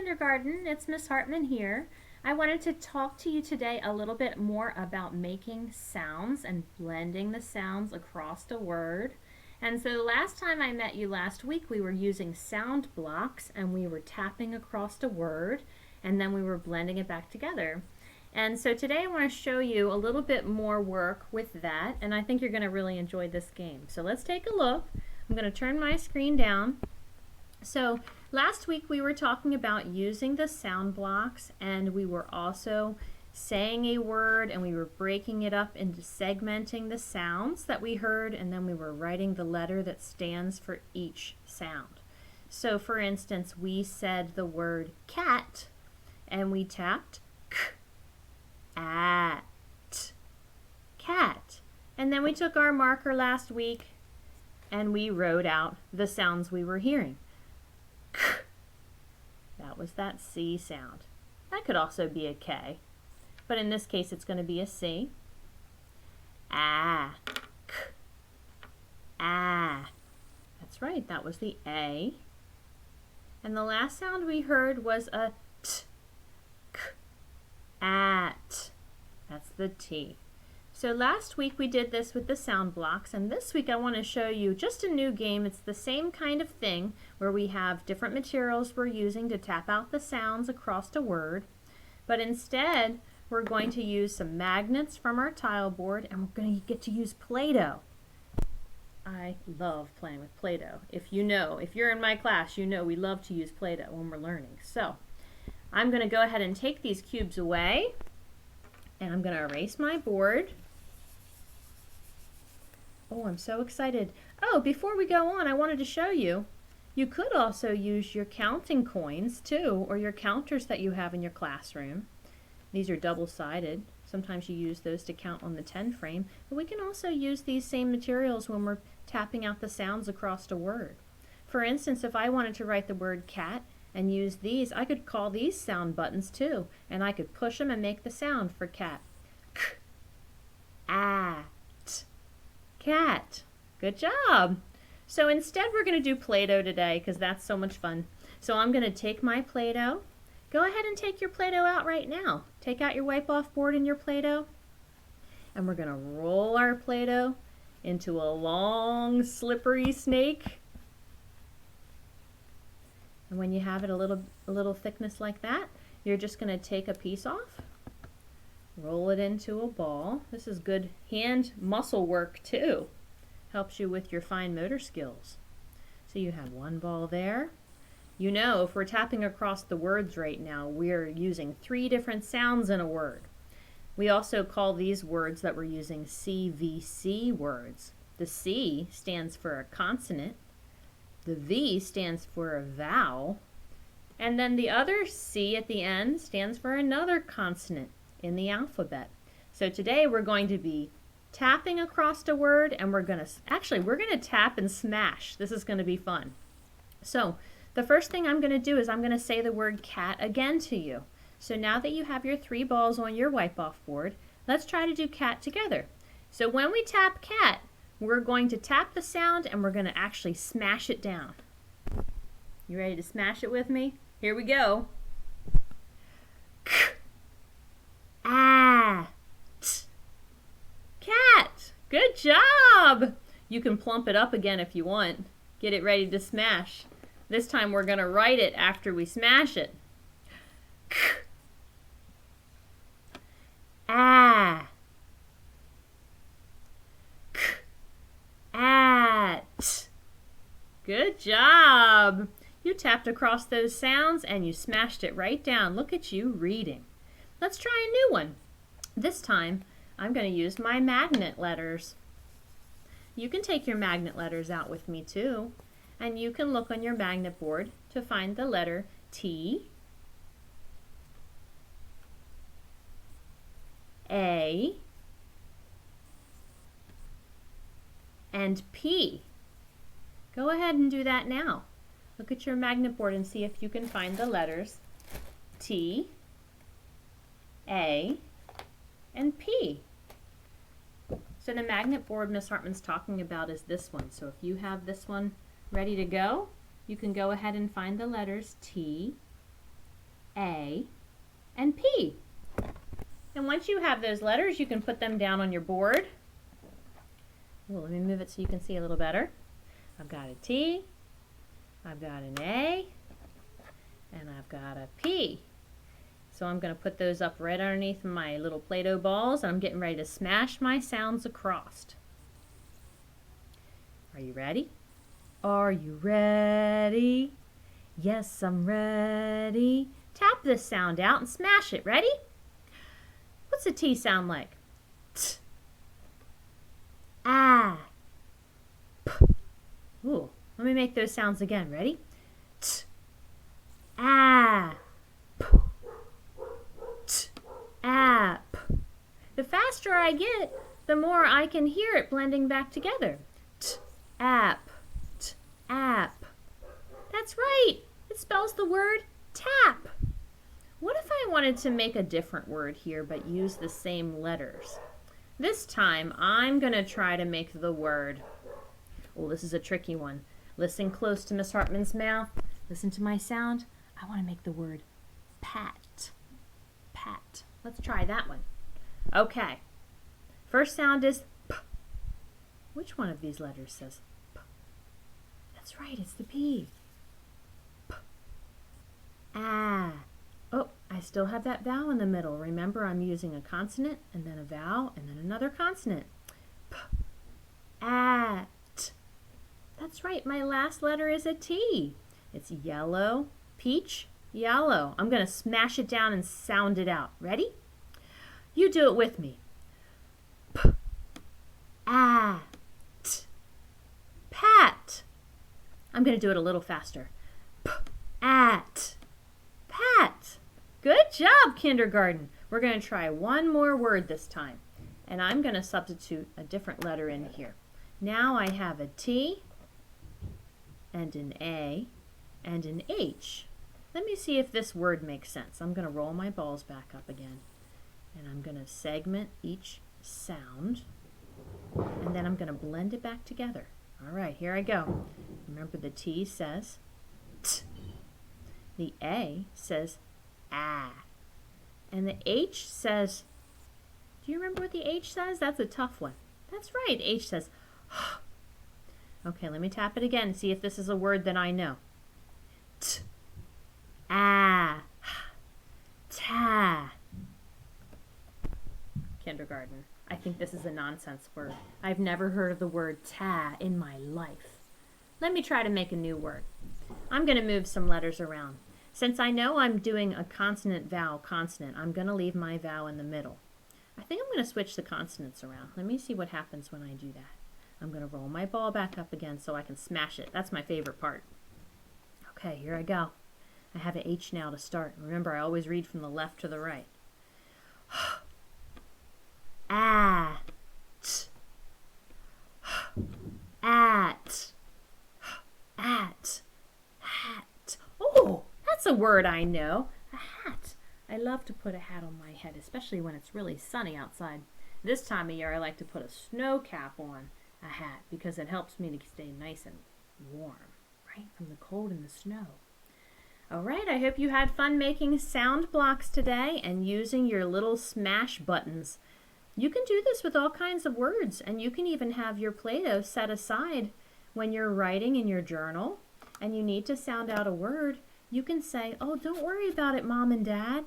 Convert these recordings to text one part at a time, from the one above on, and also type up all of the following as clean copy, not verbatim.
kindergarten, it's Miss Hartman here. I wanted to talk to you today a little bit more about making sounds and blending the sounds across a word. And so the last time I met you last week, we were using sound blocks and we were tapping across a word and then we were blending it back together. And so today I want to show you a little bit more work with that, and I think you're going to really enjoy this game. So let's take a look. I'm going to turn my screen down. So last week we were talking about using the sound blocks, and we were also saying a word and we were breaking it up into segmenting the sounds that we heard, and then we were writing the letter that stands for each sound. So for instance, we said the word cat and we tapped k, at, cat. And then we took our marker last week and we wrote out the sounds we were hearing. K. That was that C sound. That could also be a K, but in this case it's going to be a C. Ah, k, ah. That's right, that was the A. And the last sound we heard was a T, k, at. That's the T. So last week we did this with the sound blocks, and this week I want to show you just a new game. It's the same kind of thing where we have different materials we're using to tap out the sounds across a word, but instead we're going to use some magnets from our tile board, and we're going to get to use Play-Doh. I love playing with Play-Doh. If you're in my class, you know we love to use Play-Doh when we're learning. So I'm going to go ahead and take these cubes away, and I'm going to erase my board. Oh, I'm so excited. Oh, before we go on, I wanted to show you, you could also use your counting coins too, or your counters that you have in your classroom. These are double-sided. Sometimes you use those to count on the 10 frame, but we can also use these same materials when we're tapping out the sounds across a word. For instance, if I wanted to write the word cat and use these, I could call these sound buttons too, and I could push them and make the sound for cat. K, at, cat. Good job. So instead we're going to do Play-Doh today because that's so much fun. So I'm going to take my Play-Doh. Go ahead and take your Play-Doh out right now. Take out your wipe-off board and your Play-Doh. And we're going to roll our Play-Doh into a long slippery snake. And when you have it a little thickness like that, you're just going to take a piece off, roll it into a ball. This is good hand muscle work too. Helps you with your fine motor skills. So you have one ball there. You know, if we're tapping across the words right now, we're using 3 different sounds in a word. We also call these words that we're using CVC words. The C stands for a consonant. The V stands for a vowel, and then the other C at the end stands for another consonant in the alphabet. So today we're going to be tapping across a word, and we're going to tap and smash. This is going to be fun. So the first thing I'm going to do is I'm going to say the word cat again to you. So now that you have your 3 balls on your wipe-off board, let's try to do cat together. So when we tap cat, we're going to tap the sound and we're going to actually smash it down. You ready to smash it with me? Here we go. K, at, cat. Good job. You can plump it up again if you want. Get it ready to smash. This time we're going to write it after we smash it. K, at. At. Good job. You tapped across those sounds and you smashed it right down. Look at you reading. Let's try a new one. This time I'm going to use my magnet letters. You can take your magnet letters out with me too, and you can look on your magnet board to find the letter T, A, and P. Go ahead and do that now. Look at your magnet board and see if you can find the letters T, A, and P. So the magnet board Miss Hartman's talking about is this one. So if you have this one ready to go, you can go ahead and find the letters T, A, and P. And once you have those letters, you can put them down on your board. Well, let me move it so you can see a little better. I've got a T, I've got an A, and I've got a P. So I'm going to put those up right underneath my little Play-Doh balls, and I'm getting ready to smash my sounds across. Are you ready? Are you ready? Yes, I'm ready. Tap this sound out and smash it. Ready? What's a T sound like? T. Ah. P. Ooh, let me make those sounds again. Ready? T. Ah. P. T. Ah. P. The faster I get, the more I can hear it blending back together. T. App. T. App. That's right. It spells the word tap. What if I wanted to make a different word here but use the same letters? This time I'm going to try to make the word, oh, this is a tricky one. Listen close to Miss Hartman's mouth. Listen to my sound. I want to make the word pat. Pat. Let's try that one. Okay. First sound is P. Which one of these letters says P? That's right, it's the P. P. Ah. Oh, I still have that vowel in the middle. Remember, I'm using a consonant and then a vowel and then another consonant. P. At. That's right, my last letter is a T. It's yellow, peach, yellow. I'm going to smash it down and sound it out. Ready? You do it with me. P. At. Pat. I'm going to do it a little faster. P. At. Pat. Good job, kindergarten. We're going to try one more word this time. And I'm going to substitute a different letter in here. Now I have a T and an A and an H. Let me see if this word makes sense. I'm going to roll my balls back up again. And I'm going to segment each sound. And then I'm going to blend it back together. All right, here I go. Remember, the T says T. The A says ah. And the H says, do you remember what the H says? That's a tough one. That's right, H says okay, let me tap it again and see if this is a word that I know. T. Ah. Ta. Kindergarten. I think this is a nonsense word. I've never heard of the word ta in my life. Let me try to make a new word. I'm going to move some letters around. Since I know I'm doing a consonant, vowel, consonant, I'm going to leave my vowel in the middle. I think I'm going to switch the consonants around. Let me see what happens when I do that. I'm going to roll my ball back up again so I can smash it. That's my favorite part. Okay, here I go. I have an H now to start. Remember, I always read from the left to the right. At. At. At. Hat. Oh, that's a word I know. A hat. I love to put a hat on my head, especially when it's really sunny outside. This time of year, I like to put a snow cap on a hat because it helps me to stay nice and warm, right, from the cold and the snow. All right, I hope you had fun making sound blocks today and using your little smash buttons. You can do this with all kinds of words, and you can even have your Play-Doh set aside when you're writing in your journal and you need to sound out a word. You can say, oh, don't worry about it, Mom and Dad.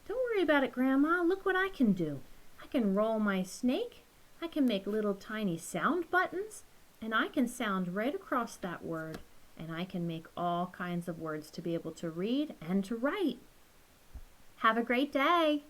Don't worry about it, Grandma. Look what I can do. I can roll my snake. I can make little tiny sound buttons, and I can sound right across that word, and I can make all kinds of words to be able to read and to write. Have a great day.